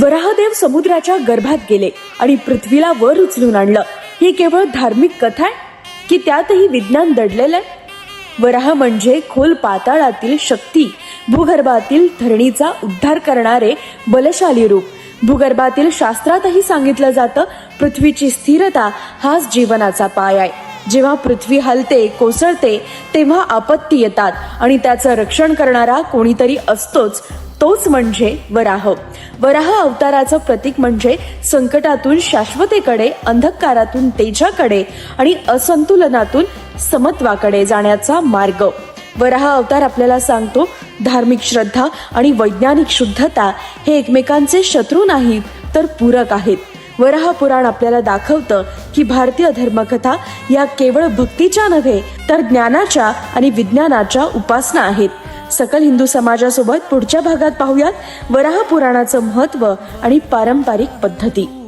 वराहदेव समुद्राच्या गर्भात गेले आणि पृथ्वीला वर उचलून आणलं. ही केवळ धार्मिक कथा आहे की त्यातही विज्ञान दडलेलं आहे? वराह म्हणजे खोल पाताळातील शक्ती, भूगर्भातील धरणीचा उद्धार करणारे बलशाली रूप. भूगर्भातील शास्त्रातही सांगितलं जातं, पृथ्वीची स्थिरता हाच जीवनाचा पाय आहे. जेव्हा पृथ्वी हलते, कोसळते, तेव्हा आपत्ती येतात आणि त्याचं रक्षण करणारा कोणीतरी असतोच. तोच म्हणजे वराह. वराह अवताराचं प्रतीक म्हणजे संकटातून शाश्वतेकडे, अंधकारातून तेजाकडे आणि असंतुलनातून समत्वाकडे जाण्याचा मार्ग. वराह अवतार आपल्याला सांगतो, धार्मिक श्रद्धा आणि वैज्ञानिक शुद्धता हे एकमेकांचे शत्रू नाहीत, तर पूरक आहेत. वराह पुराण आपल्याला दाखवतं की भारतीय धर्मकथा या केवळ भक्तीच्या नव्हे, तर ज्ञानाच्या आणि विज्ञानाच्या उपासना आहेत. सकल हिंदू समाजासोबत पुढच्या भागात पाहूयात वराह पुराणाचं महत्त्व आणि पारंपरिक पद्धती.